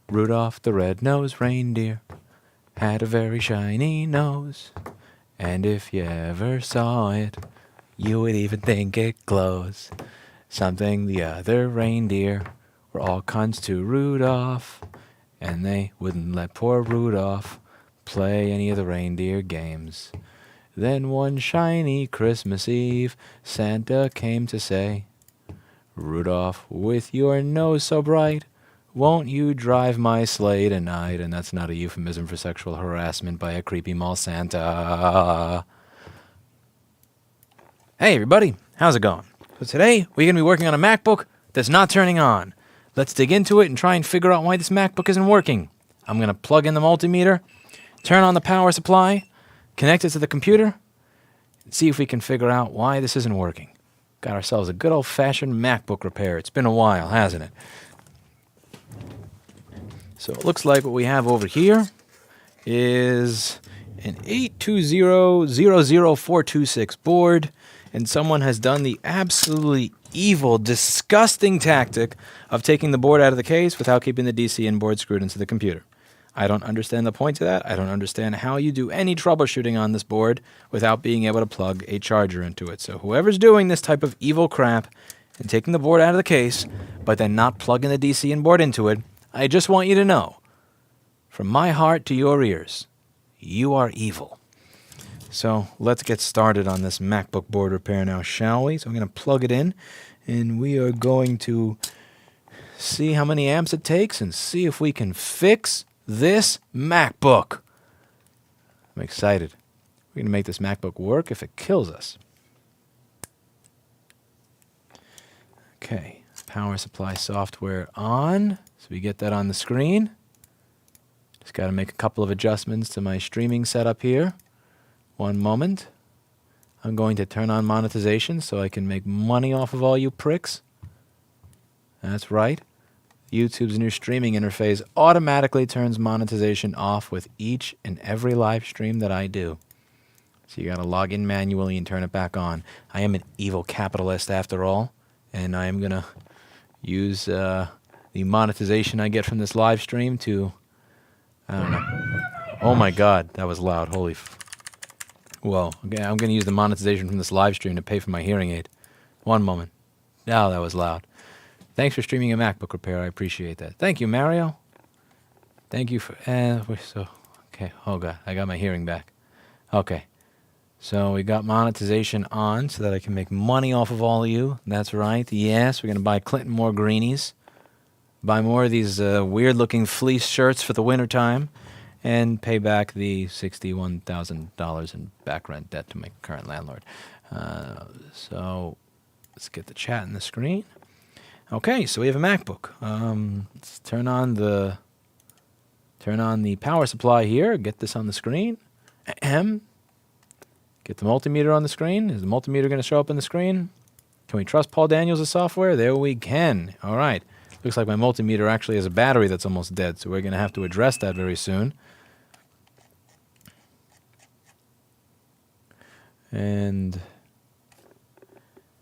Rudolph the red-nosed reindeer had a very shiny nose, and if you ever saw it, you would even think it glows. Something the other reindeer were all cons to Rudolph, and they wouldn't let poor Rudolph play any of the reindeer games. Then one shiny Christmas Eve, Santa came to say, Rudolph, with your nose so bright, won't you drive my sleigh tonight? And that's not a euphemism for sexual harassment by a creepy mall Santa. Hey everybody, how's it going? So today we're going to be working on a MacBook that's not turning on. Let's dig into it and try and figure out why this MacBook isn't working. I'm going to plug in the multimeter, turn on the power supply, connect it to the computer, and see if we can figure out why this isn't working. Got ourselves a good old-fashioned MacBook repair. It's been a while, hasn't it? So it looks like what we have over here is an 820-00426 board, and someone has done the absolutely evil, disgusting tactic of taking the board out of the case without keeping the DC inboard screwed into the computer. I don't understand the point of that. I don't understand how you do any troubleshooting on this board without being able to plug a charger into it. So whoever's doing this type of evil crap and taking the board out of the case, but then not plugging the DC inboard into it, I just want you to know, from my heart to your ears, you are evil. So let's get started on this MacBook board repair now, shall we? So I'm going to plug it in, and we are going to see how many amps it takes and see if we can fix this MacBook. I'm excited. We're going to make this MacBook work if it kills us. Okay, power supply software on. So we get that on the screen. Just got to make a couple of adjustments to my streaming setup here. One moment. I'm going to turn on monetization so I can make money off of all you pricks. That's right. YouTube's new streaming interface automatically turns monetization off with each and every live stream that I do. So you got to log in manually and turn it back on. I am an evil capitalist after all, and I am going to use the monetization I get from this live stream to, I don't know. Oh my God, that was loud. Holy Whoa. Okay, I'm going to use the monetization from this live stream to pay for my hearing aid. One moment. Oh, that was loud. Thanks for streaming a MacBook repair. I appreciate that. Thank you, Mario. Thank you for... okay. Oh, God. I got my hearing back. Okay. So we got monetization on so that I can make money off of all of you. That's right. Yes, we're going to buy Clinton more greenies. Buy more of these weird-looking fleece shirts for the wintertime. And pay back the $61,000 in back rent debt to my current landlord. So let's get the chat in the screen. Okay, so we have a MacBook. Let's turn on the power supply here. Get this on the screen. Get the multimeter on the screen. Is the multimeter going to show up on the screen? Can we trust Paul Daniels' software? There we can. All right. Looks like my multimeter actually has a battery that's almost dead, so we're going to have to address that very soon. And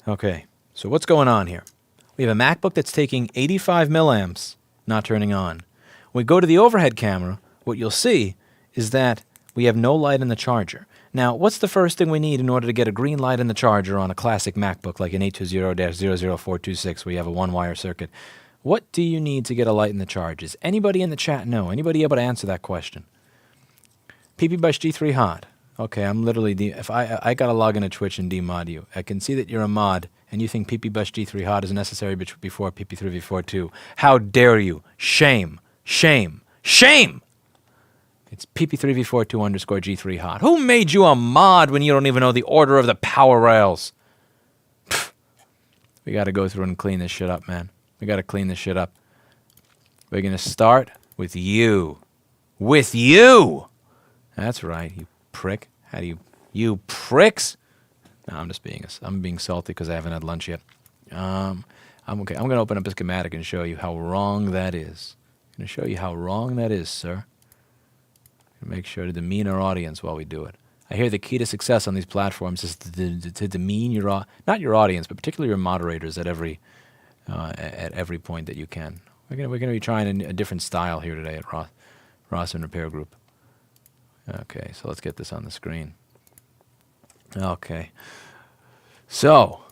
okay, so what's going on here? We have a MacBook that's taking 85 milliamps, not turning on. When we go to the overhead camera, what you'll see is that we have no light in the charger. Now, what's the first thing we need in order to get a green light in the charger on a classic MacBook like an 820-00426 where you have a one-wire circuit? What do you need to get a light in the charge? Does anybody in the chat know? Anybody able to answer that question? PPBush G3 Hot. Okay, I'm literally... if I got to log into Twitch and demod you. I can see that you're a mod, and you think PPBush G3 Hot is necessary before PP3V42. How dare you? Shame. Shame. Shame! It's PP3V42_G3 Hot. Who made you a mod when you don't even know the order of the power rails? Pfft. We got to go through and clean this shit up, man. We got to clean this shit up. We're going to start with you. With you! That's right, you prick. How do you pricks? No, I'm being salty because I haven't had lunch yet. I'm okay. I'm going to open up a schematic and show you how wrong that is. I'm going to show you how wrong that is, sir. Make sure to demean our audience while we do it. I hear the key to success on these platforms is to demean not your audience, but particularly your moderators at every point that you can. We're gonna be trying a different style here today at Rossmann Repair Group. Okay, so let's get this on the screen. Okay, so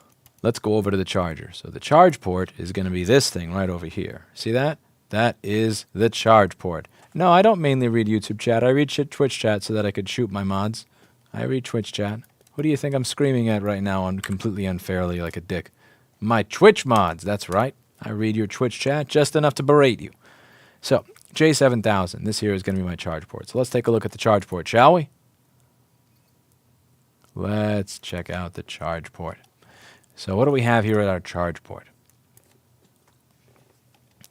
let's go over to the charger. So the charge port is going to be this thing right over here. See that? That is the charge port. No, I don't mainly read YouTube chat. I read Twitch chat so that I could shoot my mods. I read Twitch chat. What do you think I'm screaming at right now? I'm completely unfairly like a dick. My Twitch mods, that's right. I read your Twitch chat just enough to berate you. So, J7000, this here is going to be my charge port. So let's take a look at the charge port, shall we? Let's check out the charge port. So what do we have here at our charge port?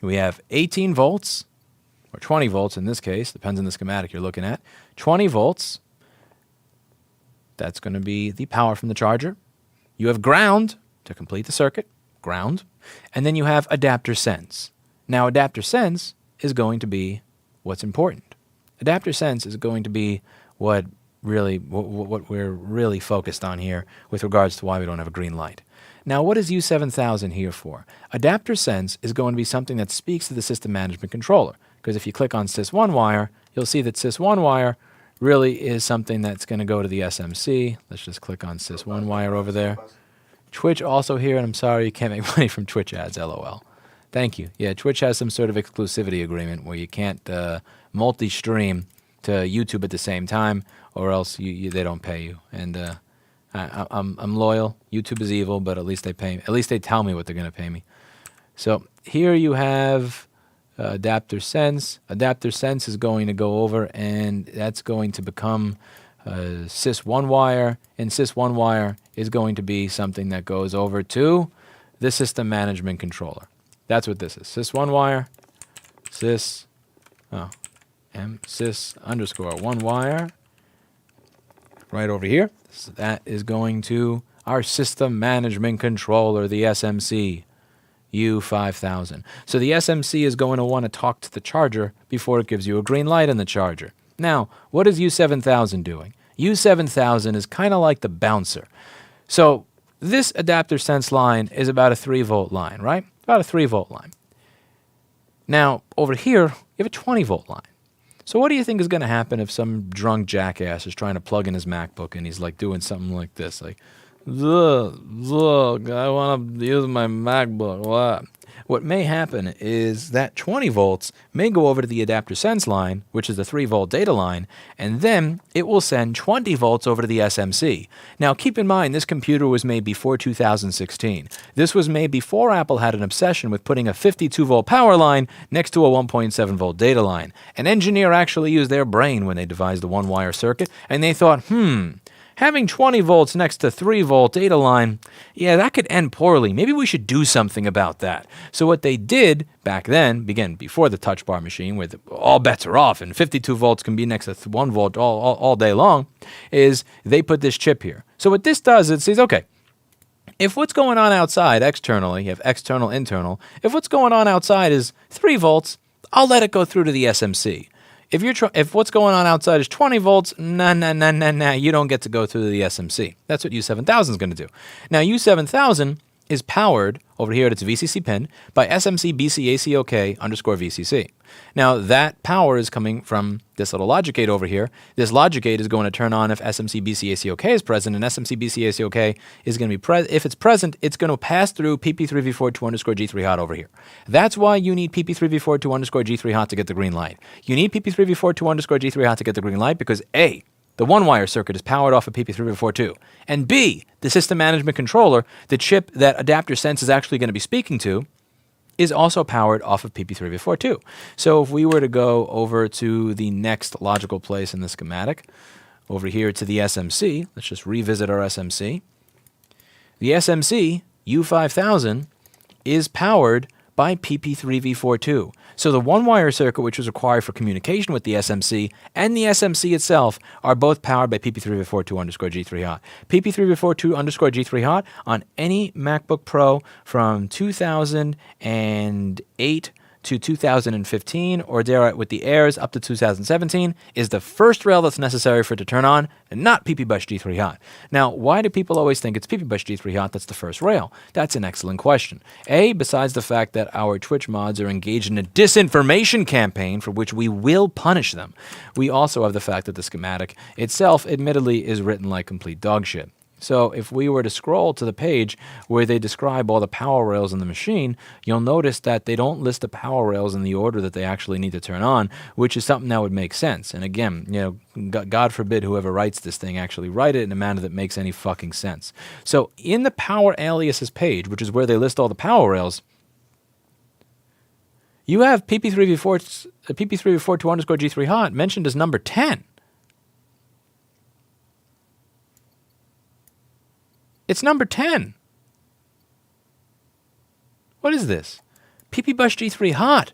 We have 18 volts, or 20 volts in this case, depends on the schematic you're looking at. 20 volts, that's going to be the power from the charger. You have ground to complete the circuit, ground, and then you have adapter sense. Now adapter sense is going to be what's important. Adapter sense is going to be what we're really focused on here with regards to why we don't have a green light. Now, what is U7000 here for? Adapter sense is going to be something that speaks to the system management controller, because if you click on sys1 wire, you'll see that sys1 wire really is something that's going to go to the SMC. Let's just click on sys1 wire over there. Twitch also here, and I'm sorry you can't make money from Twitch ads, LOL. Thank you. Yeah, Twitch has some sort of exclusivity agreement where you can't multi-stream to YouTube at the same time, or else they don't pay you. And I'm loyal. YouTube is evil, but at least they pay me. At least they tell me what they're going to pay me. So here you have adapter sense. Adapter sense is going to go over, and that's going to become sys1 wire, and sys1 wire is going to be something that goes over to the system management controller. That's what this is. Sys1 wire, sys underscore 1 wire, right over here. So that is going to our system management controller, the SMC, U5000. So the SMC is going to want to talk to the charger before it gives you a green light in the charger. Now, what is U7000 doing? U7000 is kind of like the bouncer. So this adapter sense line is about a 3-volt line, right? About a 3-volt line. Now, over here, you have a 20-volt line. So what do you think is going to happen if some drunk jackass is trying to plug in his MacBook and he's like doing something like this, like, look, I want to use my MacBook. What may happen is that 20 volts may go over to the adapter sense line, which is the 3-volt data line, and then it will send 20 volts over to the SMC. Now, keep in mind, this computer was made before 2016. This was made before Apple had an obsession with putting a 52-volt power line next to a 1.7-volt data line. An engineer actually used their brain when they devised the one-wire circuit, and they thought, having 20 volts next to 3-volt data line, yeah, that could end poorly. Maybe we should do something about that. So what they did back then, again, before the touch bar machine, where all bets are off and 52 volts can be next to 1 volt all day long, is they put this chip here. So what this does, it says, okay, if what's going on outside externally, you have external, internal, if what's going on outside is 3 volts, I'll let it go through to the SMC. If what's going on outside is 20 volts, nah, you don't get to go through the SMC. That's what U7000 is going to do. Now, U7000 is powered, over here at its VCC pin, by SMC BCACOK underscore VCC. Now, that power is coming from this little logic gate over here. This logic gate is going to turn on if SMC BCACOK is present, and SMC BCACOK is going to be if it's present, it's going to pass through PP3V42 underscore G3 hot over here. That's why you need PP3V42 underscore G3 hot to get the green light. You need PP3V42 underscore G3 hot to get the green light because A, the one-wire circuit is powered off of PP3V42, and B, the system management controller, the chip that adapter sense is actually going to be speaking to, is also powered off of PP3V42. So if we were to go over to the next logical place in the schematic, over here to the SMC, let's just revisit our SMC. The SMC, U5000, is powered by PP3V42. So the one-wire circuit, which was required for communication with the SMC, and the SMC itself are both powered by PP3V42 underscore G3 hot. PP3V42 underscore G3 hot on any MacBook Pro from 2008 to 2015, or dare I, with the heirs up to 2017, is the first rail that's necessary for it to turn on, and not PP-Bus G3 Hot. Now, why do people always think it's PP-Bus G3 Hot that's the first rail? That's an excellent question. A, besides the fact that our Twitch mods are engaged in a disinformation campaign for which we will punish them, we also have the fact that the schematic itself, admittedly, is written like complete dog shit. So if we were to scroll to the page where they describe all the power rails in the machine, you'll notice that they don't list the power rails in the order that they actually need to turn on, which is something that would make sense. And again, you know, God forbid whoever writes this thing actually write it in a manner that makes any fucking sense. So in the power aliases page, which is where they list all the power rails, you have PP3v4 to underscore G3 hot mentioned as number 10. It's number 10. What is this? PP-Bus G3 hot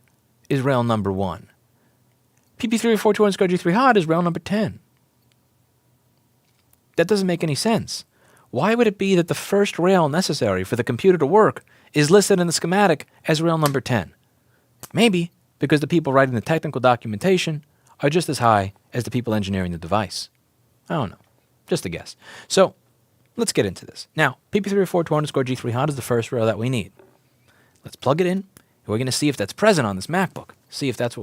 is rail number 1. PP3v4 underscore G3 hot is rail number 10. That doesn't make any sense. Why would it be that the first rail necessary for the computer to work is listed in the schematic as rail number 10? Maybe because the people writing the technical documentation are just as high as the people engineering the device. I don't know. Just a guess. So, let's get into this. Now, PP3v4 underscore G3 hot is the first rail that we need. Let's plug it in, and we're going to see if that's present on this MacBook. See if that's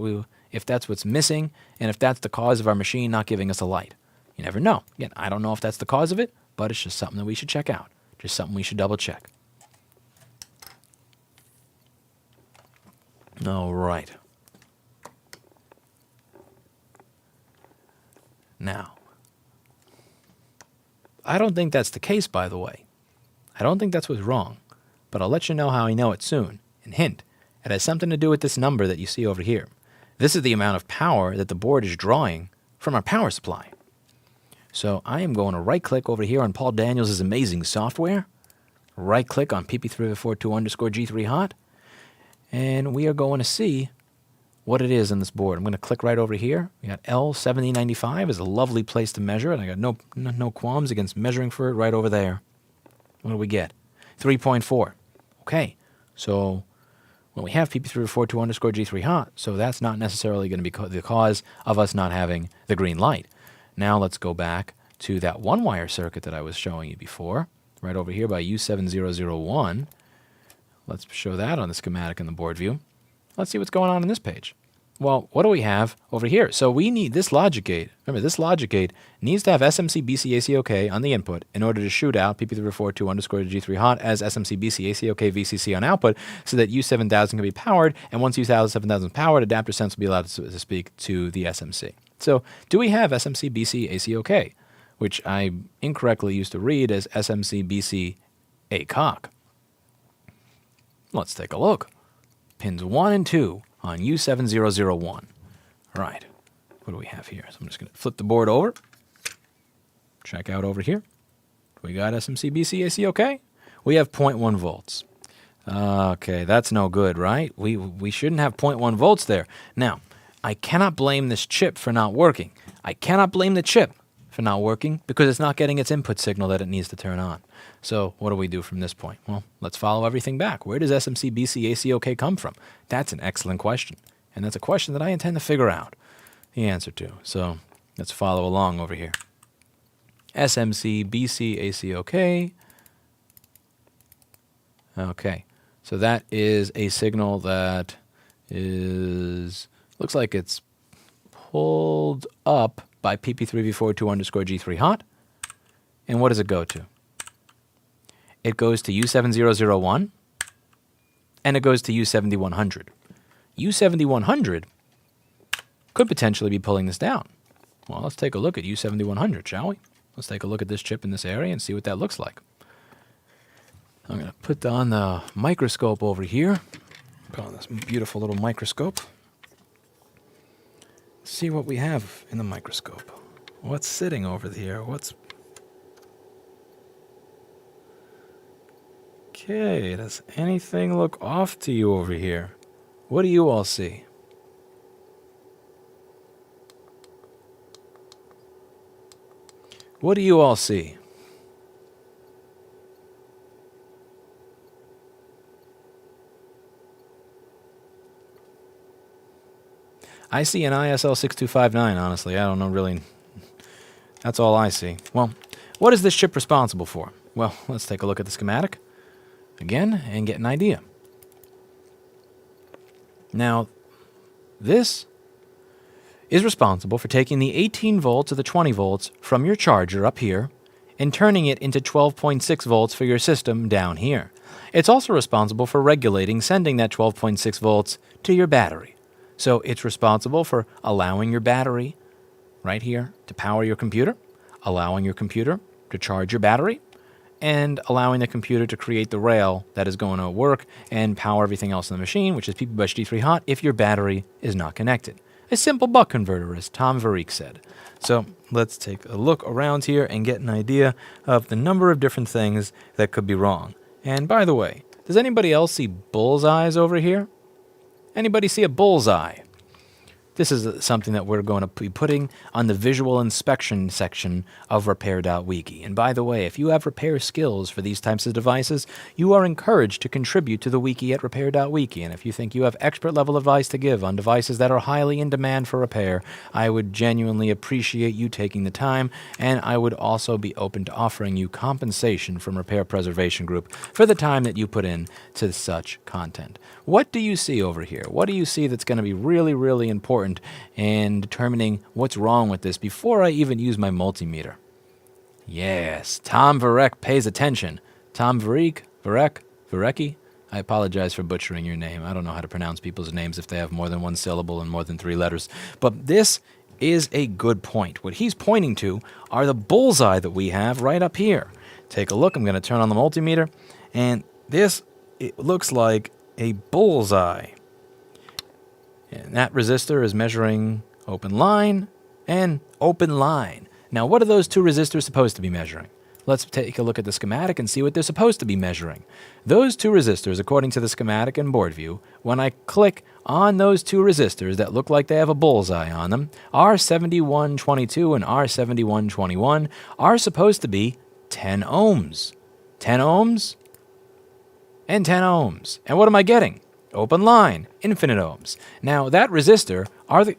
what's missing, and if that's the cause of our machine not giving us a light. You never know. Again, I don't know if that's the cause of it, but it's just something that we should check out. Just something we should double check. All right. Now, I don't think that's the case, by the way. I don't think that's what's wrong, but I'll let you know how I know it soon. And hint, it has something to do with this number that you see over here. This is the amount of power that the board is drawing from our power supply. So I am going to right-click over here on Paul Daniels' amazing software, right-click on PP3v4 underscore G3 hot, and we are going to see what it is on this board. I'm going to click right over here. We got L7095 is a lovely place to measure it. I got no qualms against measuring for it right over there. What do we get? 3.4. Okay, so when we have PP3v4 underscore G3 hot, so that's not necessarily going to be the cause of us not having the green light. Now let's go back to that one-wire circuit that I was showing you before, right over here by U7001. Let's show that on the schematic in the board view. Let's see what's going on in this page. Well, what do we have over here? So we need this logic gate. Remember, this logic gate needs to have SMC BC AC OK on the input in order to shoot out PP3v4 underscore G3 hot as SMC BC AC OK VCC on output so that U7000 can be powered, and once U7000 is powered, adapter sense will be allowed to speak to the SMC. So do we have SMC BC AC OK, which I incorrectly used to read as SMC BC ACOC? Let's take a look. Pins 1 and 2 on U7001. All right, what do we have here? So I'm just going to flip the board over. Check out over here. We got SMC BC AC OK. We have 0.1 volts. Okay, that's no good, right? We shouldn't have 0.1 volts there. Now, I cannot blame this chip for not working. I cannot blame the chip for not working because it's not getting its input signal that it needs to turn on. So what do we do from this point? Well, let's follow everything back. Where does SMC BC AC OK come from? That's an excellent question. And that's a question that I intend to figure out the answer to. So let's follow along over here. SMC BC AC OK. Okay. So that is a signal that looks like it's pulled up by PP3v4 underscore G3 hot. And what does it go to? It goes to U7001, and it goes to U7100. U7100 could potentially be pulling this down. Well, let's take a look at U7100, shall we? Let's take a look at this chip in this area and see what that looks like. I'm going to put on the microscope over here. Put on this beautiful little microscope. See what we have in the microscope. What's sitting over here? Okay, does anything look off to you over here? What do you all see? What do you all see? I see an ISL 6259, honestly. I don't know really. That's all I see. Well, what is this chip responsible for? Well, let's take a look at the schematic again and get an idea. Now, this is responsible for taking the 18 volts or the 20 volts from your charger up here and turning it into 12.6 volts for your system down here. It's also responsible for regulating sending that 12.6 volts to your battery. So it's responsible for allowing your battery right here to power your computer, allowing your computer to charge your battery, and allowing the computer to create the rail that is going to work and power everything else in the machine, which is PPBush D3 hot, if your battery is not connected. A simple buck converter, as Tom Verge said. So let's take a look around here and get an idea of the number of different things that could be wrong. And by the way, does anybody else see bullseyes over here? Anybody see a bullseye? This is something that we're going to be putting on the visual inspection section of Repair.wiki. And by the way, if you have repair skills for these types of devices, you are encouraged to contribute to the wiki at Repair.wiki. And if you think you have expert level advice to give on devices that are highly in demand for repair, I would genuinely appreciate you taking the time, and I would also be open to offering you compensation from Repair Preservation Group for the time that you put in to such content. What do you see over here? What do you see that's going to be really, really important in determining what's wrong with this before I even use my multimeter? Yes, Tom Verek pays attention. Tom Verecki? I apologize for butchering your name. I don't know how to pronounce people's names if they have more than one syllable and more than 3 letters. But this is a good point. What he's pointing to are the bullseye that we have right up here. Take a look. I'm going to turn on the multimeter, and this, it looks like a bullseye. And that resistor is measuring open line and open line. Now, what are those 2 resistors supposed to be measuring? Let's take a look at the schematic and see what they're supposed to be measuring. Those 2 resistors, according to the schematic and board view, when I click on those 2 resistors that look like they have a bullseye on them, R7122 and R7121, are supposed to be 10 ohms. 10 ohms and 10 ohms. And what am I getting? Open line, infinite ohms. Now, that resistor,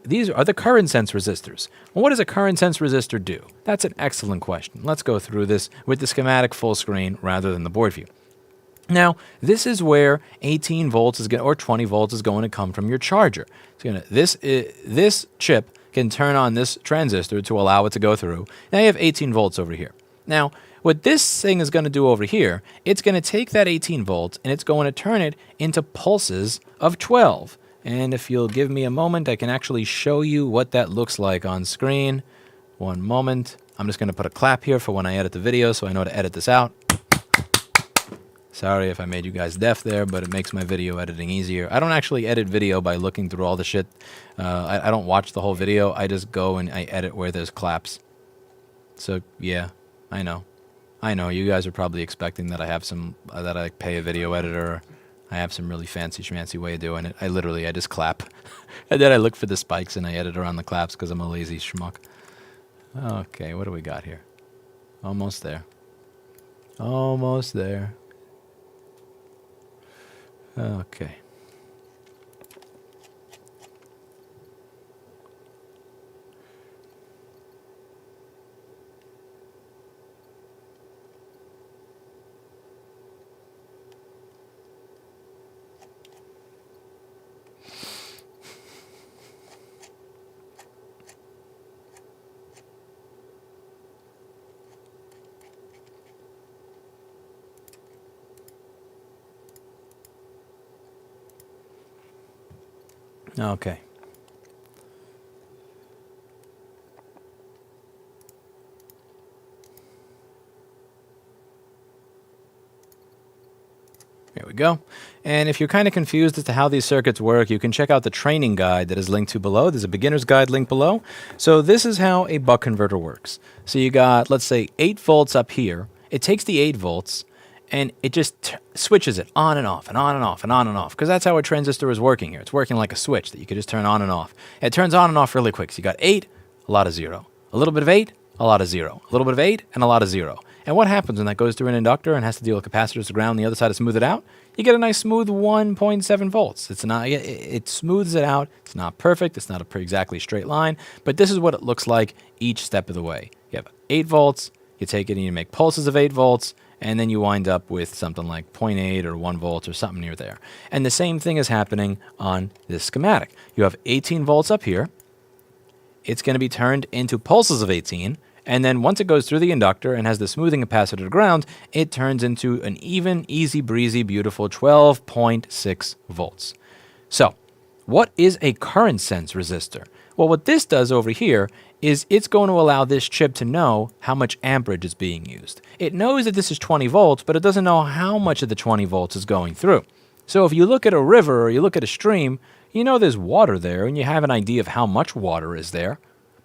these are the current sense resistors. Well, what does a current sense resistor do? That's an excellent question. Let's go through this with the schematic full screen rather than the board view. Now, this is where 18 volts is or 20 volts is going to come from your charger. This chip can turn on this transistor to allow it to go through. Now you have 18 volts over here. Now, what this thing is going to do over here, it's going to take that 18 volts and it's going to turn it into pulses of 12. And if you'll give me a moment, I can actually show you what that looks like on screen. One moment. I'm just going to put a clap here for when I edit the video so I know to edit this out. Sorry if I made you guys deaf there, but it makes my video editing easier. I don't actually edit video by looking through all the shit. I don't watch the whole video. I just go and I edit where there's claps. So, yeah, I know. I know, you guys are probably expecting that I have that I pay a video editor. I have some really fancy schmancy way of doing it. I just clap. And then I look for the spikes and I edit around the claps because I'm a lazy schmuck. Okay, what do we got here? Almost there. Almost there. Okay. Okay. There we go. And if you're kind of confused as to how these circuits work, you can check out the training guide that is linked to below. There's a beginner's guide link below. So this is how a buck converter works. So you got, let's say, 8 volts up here. It takes the 8 volts and it just switches it on and off and on and off and on and off, because that's how a transistor is working here. It's working like a switch that you could just turn on and off. It turns on and off really quick. So you got 8, a lot of 0. A little bit of 8, a lot of 0. A little bit of 8, and a lot of 0. And what happens when that goes through an inductor and has to deal with capacitors to ground on the other side to smooth it out? You get a nice smooth 1.7 volts. It smooths it out. It's not perfect. It's not exactly straight line, but this is what it looks like each step of the way. You have 8 volts. You take it and you make pulses of 8 volts, and then you wind up with something like 0.8 or 1 volt or something near there. And the same thing is happening on this schematic. You have 18 volts up here. It's going to be turned into pulses of 18. And then once it goes through the inductor and has the smoothing capacitor to ground, it turns into an even, easy breezy, beautiful 12.6 volts. So what is a current sense resistor? Well, what this does over here is it's going to allow this chip to know how much amperage is being used. It knows that this is 20 volts, but it doesn't know how much of the 20 volts is going through. So if you look at a river or you look at a stream, you know there's water there and you have an idea of how much water is there.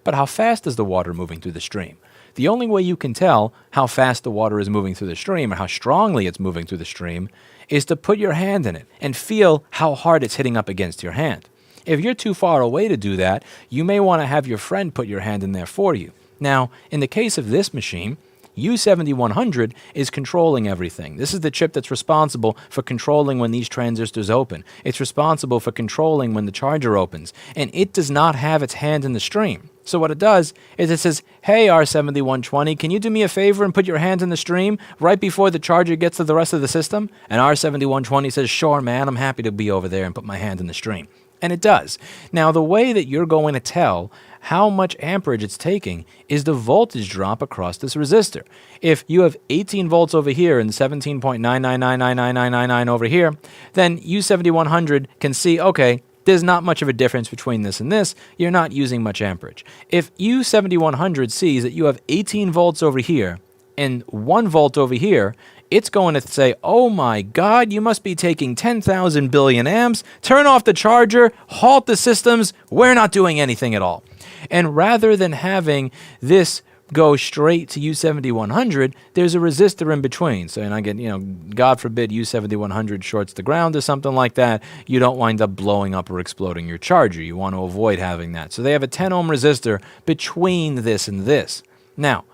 But how fast is the water moving through the stream? The only way you can tell how fast the water is moving through the stream or how strongly it's moving through the stream is to put your hand in it and feel how hard it's hitting up against your hand. If you're too far away to do that, you may want to have your friend put your hand in there for you. Now, in the case of this machine, U7100 is controlling everything. This is the chip that's responsible for controlling when these transistors open. It's responsible for controlling when the charger opens. And it does not have its hand in the stream. So what it does is it says, hey, R7120, can you do me a favor and put your hand in the stream right before the charger gets to the rest of the system? And R7120 says, sure, man, I'm happy to be over there and put my hand in the stream. And it does. Now, the way that you're going to tell how much amperage it's taking is the voltage drop across this resistor. If you have 18 volts over here and 17.9999999 over here, then U7100 can see, okay, there's not much of a difference between this and this. You're not using much amperage. If U7100 sees that you have 18 volts over here and 1 volt over here, it's going to say, oh my God, you must be taking 10,000 billion amps. Turn off the charger, halt the systems. We're not doing anything at all. And rather than having this go straight to U7100, there's a resistor in between. So, and again, God forbid U7100 shorts the ground or something like that, you don't wind up blowing up or exploding your charger. You want to avoid having that. So they have a 10 ohm resistor between this and this. Now,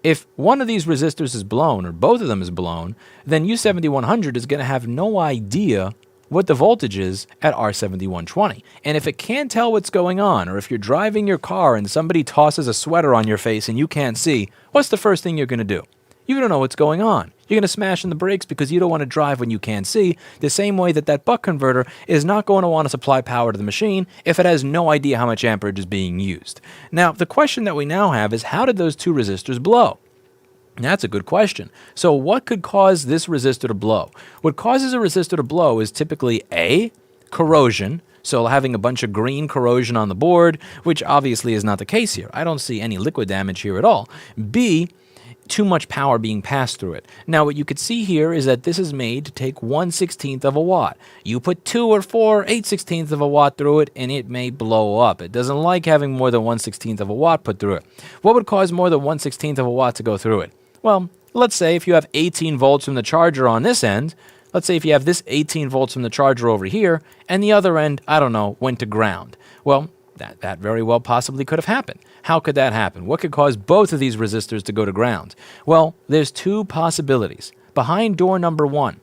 if one of these resistors is blown, or both of them is blown, then U7100 is going to have no idea what the voltage is at R7120. And if it can't tell what's going on, or if you're driving your car and somebody tosses a sweater on your face and you can't see, what's the first thing you're going to do? You don't know what's going on. You're going to smash in the brakes because you don't want to drive when you can't see, the same way that that buck converter is not going to want to supply power to the machine if it has no idea how much amperage is being used. Now, the question that we now have is, how did those two resistors blow? That's a good question. So what could cause this resistor to blow? What causes a resistor to blow is typically A, corrosion, so having a bunch of green corrosion on the board, which obviously is not the case here. I don't see any liquid damage here at all. B, too much power being passed through it. Now what you could see here is that this is made to take 1/16 of a watt. You put 2 or 4 8/16 of a watt through it and it may blow up. It doesn't like having more than 1/16 of a watt put through it. What would cause more than 1/16 of a watt to go through it? Well, let's say if you have 18 volts from the charger on this end, let's say if you have this 18 volts from the charger over here, and the other end, I don't know, went to ground. Well, that very well possibly could have happened. How could that happen? What could cause both of these resistors to go to ground? Well, there's two possibilities. Behind door number 1,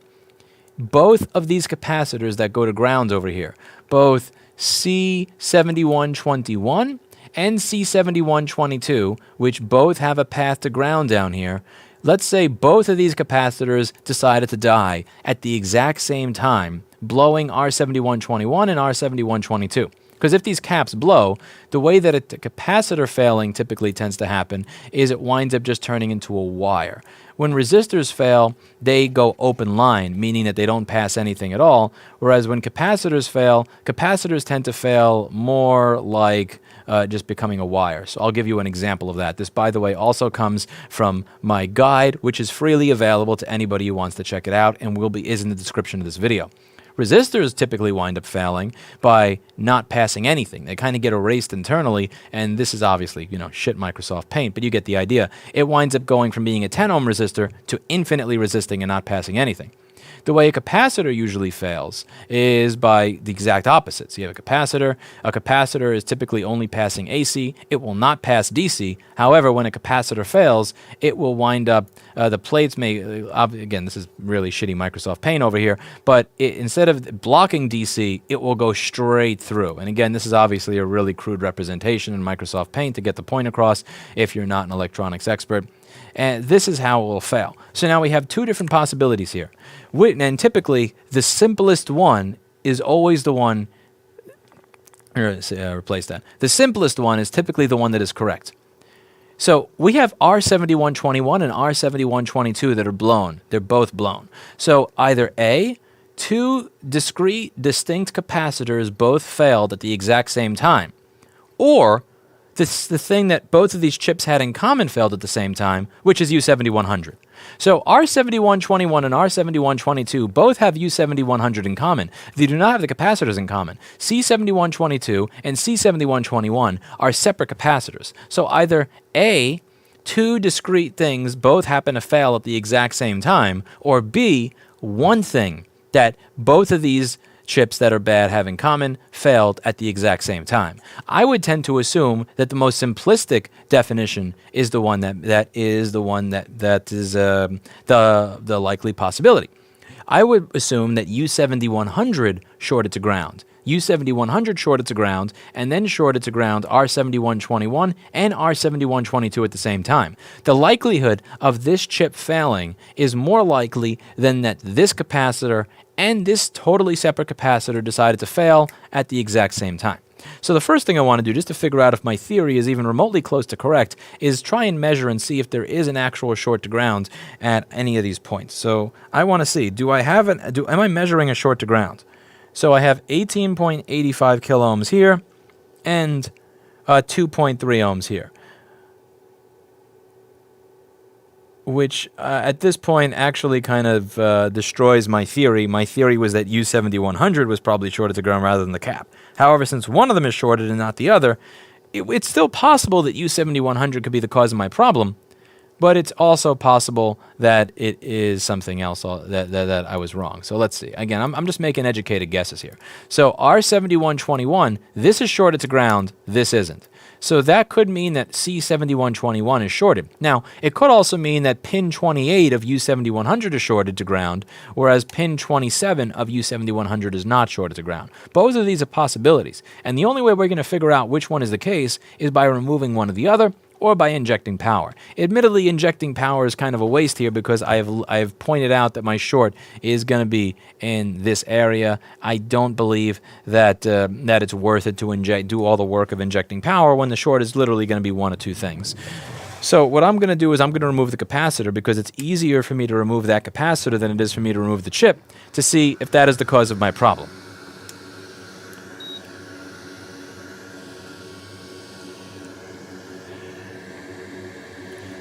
both of these capacitors that go to ground over here, both C7121 and C7122, which both have a path to ground down here, let's say both of these capacitors decided to die at the exact same time, blowing R7121 and R7122. Because if these caps blow, the way that a capacitor failing typically tends to happen is it winds up just turning into a wire. When resistors fail, they go open line, meaning that they don't pass anything at all, whereas when capacitors fail, capacitors tend to fail more like just becoming a wire. So I'll give you an example of that. This, by the way, also comes from my guide, which is freely available to anybody who wants to check it out and is in the description of this video. Resistors typically wind up failing by not passing anything. They kind of get erased internally, and this is obviously, shit Microsoft Paint, but you get the idea. It winds up going from being a 10 ohm resistor to infinitely resisting and not passing anything. The way a capacitor usually fails is by the exact opposite. So you have a capacitor. A capacitor is typically only passing AC. It will not pass DC. However, when a capacitor fails, it will wind up, the plates may, again, this is really shitty Microsoft Paint over here, but instead of blocking DC, it will go straight through. And again, this is obviously a really crude representation in Microsoft Paint to get the point across if you're not an electronics expert. And this is how it will fail. So now we have two different possibilities here. And typically, the simplest one is always the one, replace that. The simplest one is typically the one that is correct. So we have R7121 and R7122 that are blown. They're both blown. So either A, two discrete, distinct capacitors both failed at the exact same time, or the thing that both of these chips had in common failed at the same time, which is U7100. So R7121 and R7122 both have U7100 in common. They do not have the capacitors in common. C7122 and C7121 are separate capacitors. So either A, two discrete things both happen to fail at the exact same time, or B, one thing that both of these chips that are bad have in common failed at the exact same time. I would tend to assume that the most simplistic definition is the one that is the likely possibility. I would assume that U7100 shorted to ground. U7100 shorted to ground, and then shorted to ground R7121 and R7122 at the same time. The likelihood of this chip failing is more likely than that this capacitor and this totally separate capacitor decided to fail at the exact same time. So the first thing I want to do, just to figure out if my theory is even remotely close to correct, is try and measure and see if there is an actual short to ground at any of these points. So I want to see, am I measuring a short to ground? So I have 18.85 kiloohms here and 2.3 ohms here, which at this point actually kind of destroys my theory. My theory was that U7100 was probably shorted to ground rather than the cap. However, since one of them is shorted and not the other, it's still possible that U7100 could be the cause of my problem, but it's also possible that it is something else that I was wrong. So let's see. Again, I'm just making educated guesses here. So R7121, this is shorted to ground, this isn't. So that could mean that C7121 is shorted. Now, it could also mean that pin 28 of U7100 is shorted to ground, whereas pin 27 of U7100 is not shorted to ground. Both of these are possibilities, and the only way we're going to figure out which one is the case is by removing one or the other, or by injecting power. Admittedly, injecting power is kind of a waste here because I've pointed out that my short is going to be in this area. I don't believe that it's worth it to do all the work of injecting power when the short is literally going to be one of two things. So what I'm going to do is I'm going to remove the capacitor because it's easier for me to remove that capacitor than it is for me to remove the chip to see if that is the cause of my problem.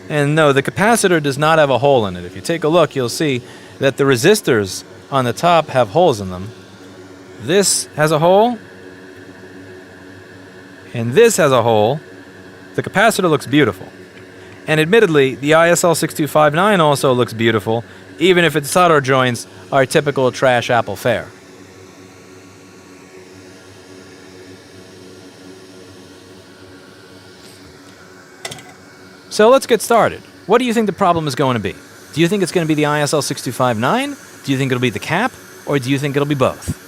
And no, the capacitor does not have a hole in it. If you take a look, you'll see that the resistors on the top have holes in them. This has a hole, and this has a hole. The capacitor looks beautiful. And admittedly, the ISL 6259 also looks beautiful, even if its solder joints are typical trash Apple fare. So let's get started. What do you think the problem is going to be? Do you think it's going to be the ISL 6259? Do you think it'll be the cap? Or do you think it'll be both?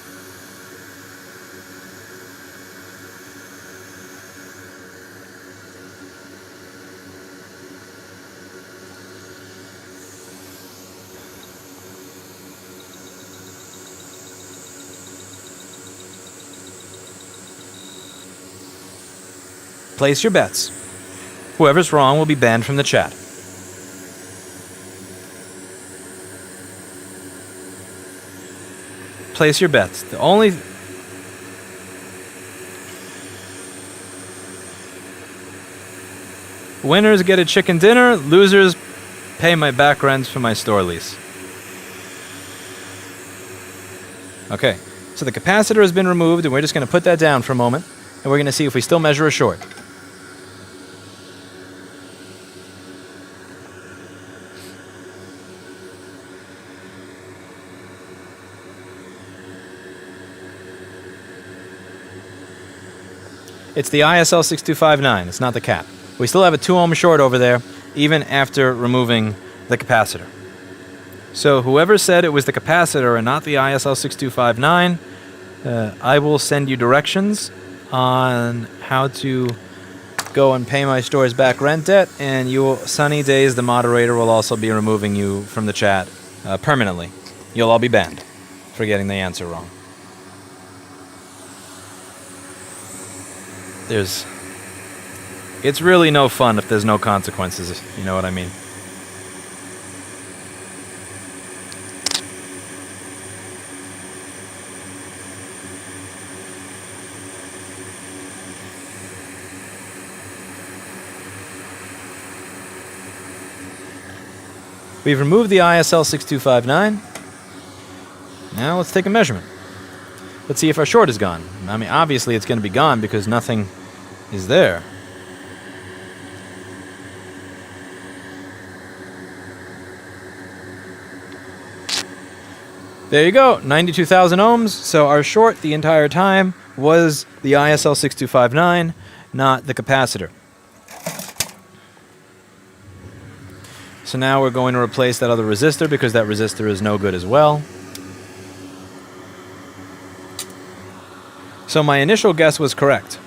Place your bets. Whoever's wrong will be banned from the chat. Place your bets. The only... Winners get a chicken dinner, losers pay my back rent for my store lease. Okay, so the capacitor has been removed, and we're just going to put that down for a moment, and we're going to see if we still measure a short. It's the ISL 6259. It's not the cap. We still have a 2 ohm short over there, even after removing the capacitor. So whoever said it was the capacitor and not the ISL 6259, I will send you directions on how to go and pay my store's back rent debt, and you will, Sunny Days, the moderator, will also be removing you from the chat permanently. You'll all be banned for getting the answer wrong. It's really no fun if there's no consequences, you know what I mean? We've removed the ISL 6259. Now let's take a measurement. Let's see if our short is gone. I mean, obviously it's going to be gone because nothing is there. There you go, 92,000 ohms. So our short the entire time was the ISL 6259, not the capacitor. So now we're going to replace that other resistor because that resistor is no good as well. So my initial guess was correct.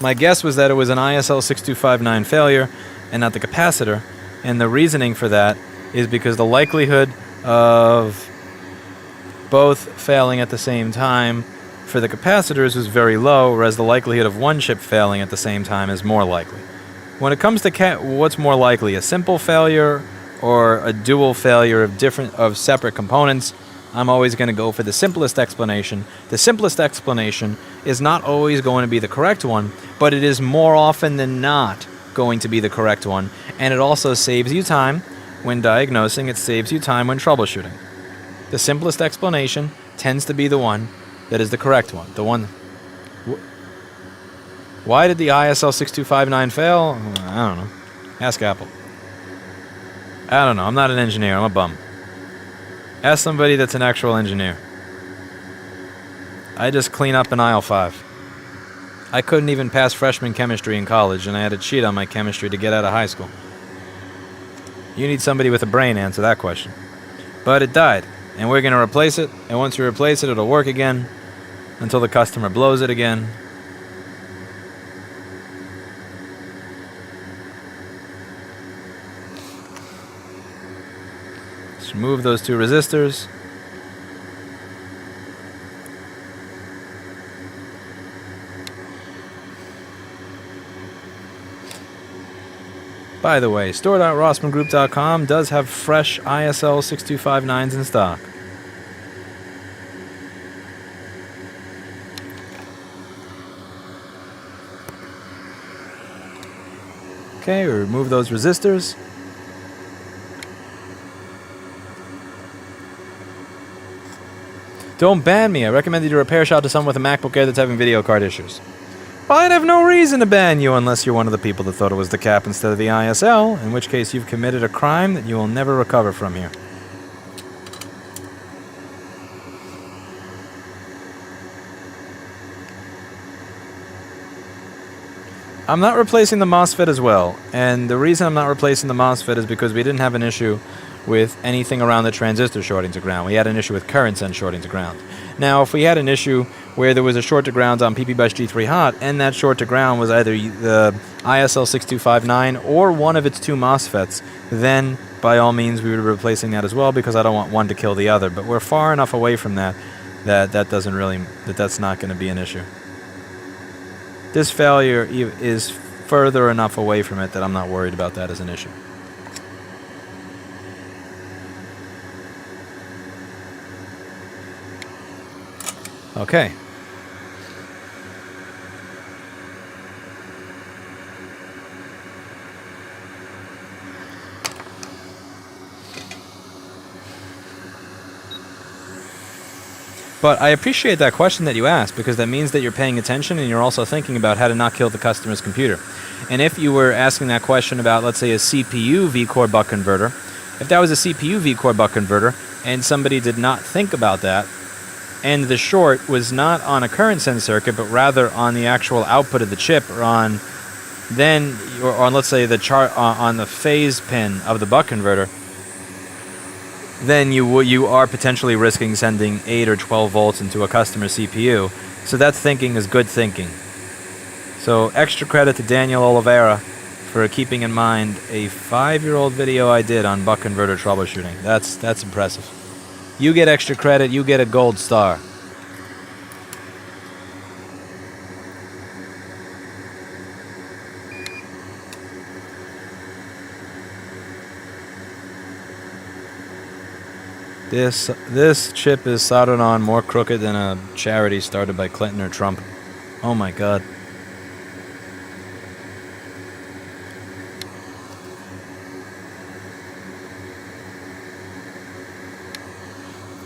My guess was that it was an ISL 6259 failure and not the capacitor. And the reasoning for that is because the likelihood of both failing at the same time for the capacitors was very low, whereas the likelihood of one chip failing at the same time is more likely. When it comes to what's more likely, a simple failure or a dual failure of separate components, I'm always going to go for the simplest explanation. The simplest explanation is not always going to be the correct one, but it is more often than not going to be the correct one, and it also saves you time when diagnosing. It saves you time when troubleshooting. The simplest explanation tends to be the one that is the correct one. The one. Why did the ISL 6259 fail? I don't know. Ask Apple. I don't know. I'm not an engineer. I'm a bum. Ask somebody that's an actual engineer. I just clean up in aisle 5. I couldn't even pass freshman chemistry in college, and I had to cheat on my chemistry to get out of high school. You need somebody with a brain to answer that question. But it died, and we're going to replace it, and once we replace it, it'll work again until the customer blows it again. Remove those 2 resistors. By the way, store.rossmanngroup.com does have fresh ISL 6259s in stock. Okay, we remove those resistors. Don't ban me. I recommended you repair shop to someone with a MacBook Air that's having video card issues. Well, I'd have no reason to ban you unless you're one of the people that thought it was the cap instead of the ISL, in which case you've committed a crime that you will never recover from here. I'm not replacing the MOSFET as well, and the reason I'm not replacing the MOSFET is because we didn't have an issue with anything around the transistor shorting to ground. We had an issue with current sense shorting to ground. Now, if we had an issue where there was a short to ground on PP bus G3 hot, and that short to ground was either the ISL 6259 or one of its 2 MOSFETs, then by all means we would be replacing that as well, because I don't want one to kill the other. But we're far enough away from that's not going to be an issue. This failure is further enough away from it that I'm not worried about that as an issue. Okay. But I appreciate that question that you asked, because that means that you're paying attention and you're also thinking about how to not kill the customer's computer. And if you were asking that question about, let's say, a CPU V-core buck converter, if that was a CPU V-core buck converter and somebody did not think about that, and the short was not on a current sense circuit, but rather on the actual output of the chip, or on let's say the on the phase pin of the buck converter, then you are potentially risking sending 8 or 12 volts into a customer CPU. So that thinking is good thinking. So extra credit to Daniel Oliveira for keeping in mind a 5-year-old video I did on buck converter troubleshooting. That's impressive. You get extra credit, you get a gold star. This chip is soldered on more crooked than a charity started by Clinton or Trump. Oh my God.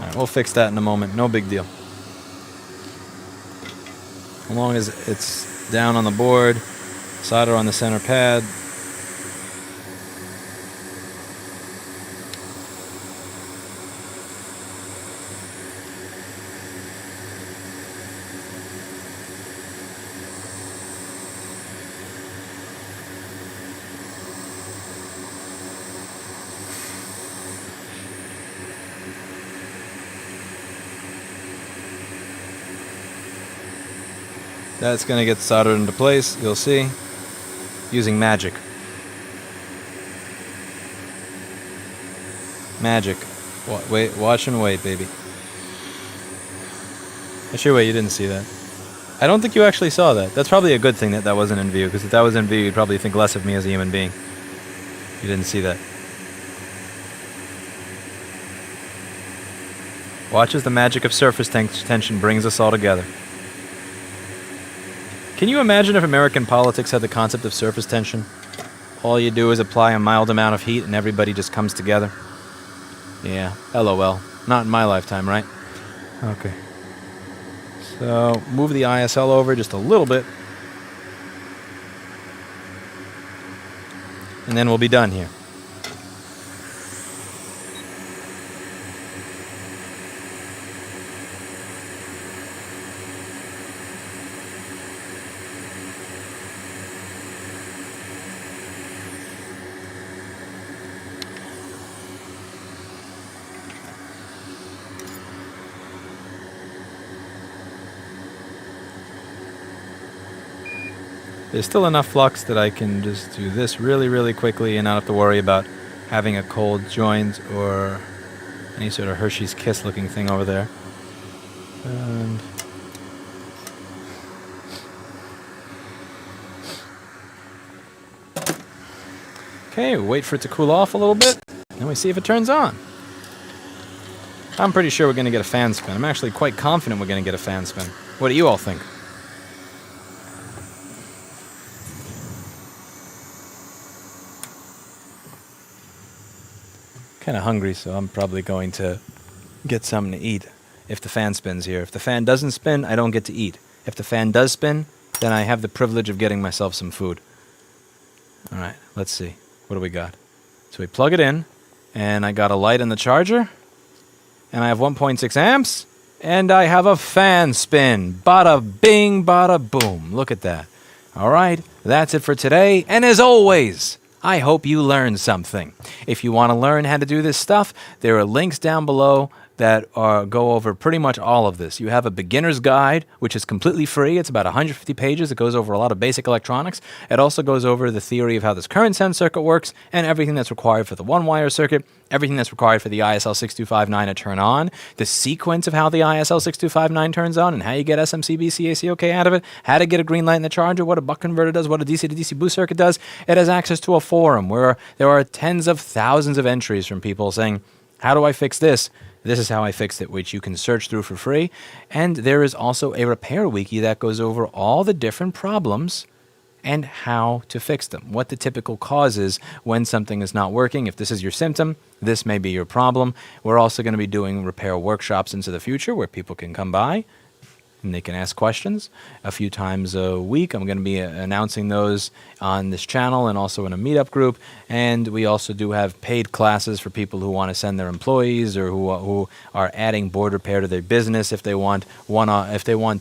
Alright, we'll fix that in a moment. No big deal. As long as it's down on the board, solder on the center pad. That's going to get soldered into place, you'll see, using magic. Magic. Wait, watch and wait, baby. Actually, wait, you didn't see that. I don't think you actually saw that. That's probably a good thing that that wasn't in view, because if that was in view, you'd probably think less of me as a human being. You didn't see that. Watch as the magic of surface tension brings us all together. Can you imagine if American politics had the concept of surface tension? All you do is apply a mild amount of heat and everybody just comes together. Yeah, LOL. Not in my lifetime, right? Okay. So, move the ISL over just a little bit. And then we'll be done here. There's still enough flux that I can just do this really, really quickly and not have to worry about having a cold joint or any sort of Hershey's Kiss looking thing over there. And okay, we'll wait for it to cool off a little bit, and we see if it turns on. I'm pretty sure we're going to get a fan spin. I'm actually quite confident we're going to get a fan spin. What do you all think? Kind of hungry, so I'm probably going to get something to eat if the fan spins here. If the fan doesn't spin, I don't get to eat. If the fan does spin, then I have the privilege of getting myself some food. All right, let's see. What do we got? So we plug it in, and I got a light in the charger, and I have 1.6 amps, and I have a fan spin. Bada bing, bada boom. Look at that. All right, that's it for today, and as always, I hope you learned something. If you want to learn how to do this stuff, there are links down below that go over pretty much all of this. You have a beginner's guide, which is completely free. It's about 150 pages. It goes over a lot of basic electronics. It also goes over the theory of how this current sense circuit works and everything that's required for the one-wire circuit, everything that's required for the ISL 6259 to turn on, the sequence of how the ISL 6259 turns on and how you get SMCB CACOK out of it, how to get a green light in the charger, what a buck converter does, what a DC to DC boost circuit does. It has access to a forum where there are tens of thousands of entries from people saying, how do I fix this? This is how I fixed it, which you can search through for free. And there is also a repair wiki that goes over all the different problems and how to fix them, what the typical cause is when something is not working. If this is your symptom, this may be your problem. We're also going to be doing repair workshops into the future where people can come by, and they can ask questions a few times a week. I'm going to be announcing those on this channel and also in a meetup group. And we also do have paid classes for people who want to send their employees or who are adding board repair to their business if they want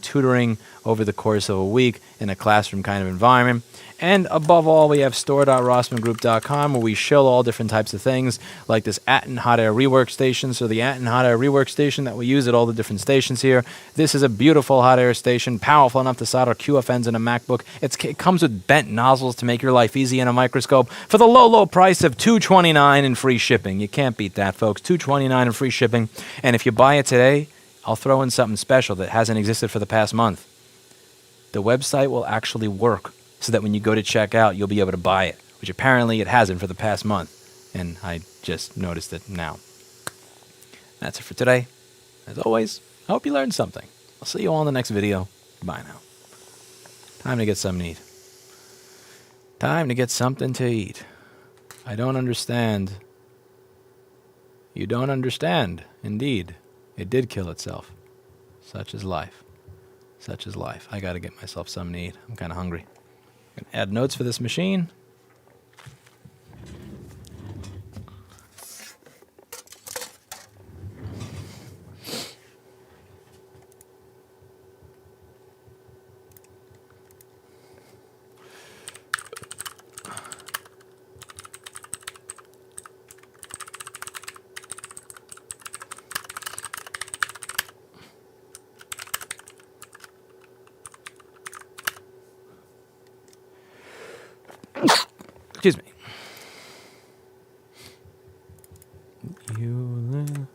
tutoring over the course of a week in a classroom kind of environment. And above all, we have store.rossmanngroup.com, where we show all different types of things, like this Atten hot air rework station. So the Atten hot air rework station that we use at all the different stations here. This is a beautiful hot air station, powerful enough to solder QFNs in a MacBook. It comes with bent nozzles to make your life easy in a microscope for the low, low price of $229 and free shipping. You can't beat that, folks. $229 and free shipping. And if you buy it today, I'll throw in something special that hasn't existed for the past month. The website will actually work, so that when you go to check out, you'll be able to buy it, which apparently it hasn't for the past month. And I just noticed it now. That's it for today. As always, I hope you learned something. I'll see you all in the next video. Bye now. Time to get something to eat. Time to get something to eat. I don't understand. You don't understand. Indeed, it did kill itself. Such is life. Such is life. I gotta get myself something to eat. I'm kind of hungry. I'm gonna add notes for this machine. Excuse me. You live.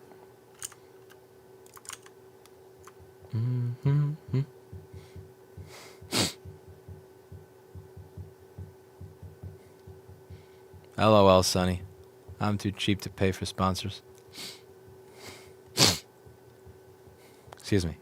LOL, Sonny. I'm too cheap to pay for sponsors. Excuse me.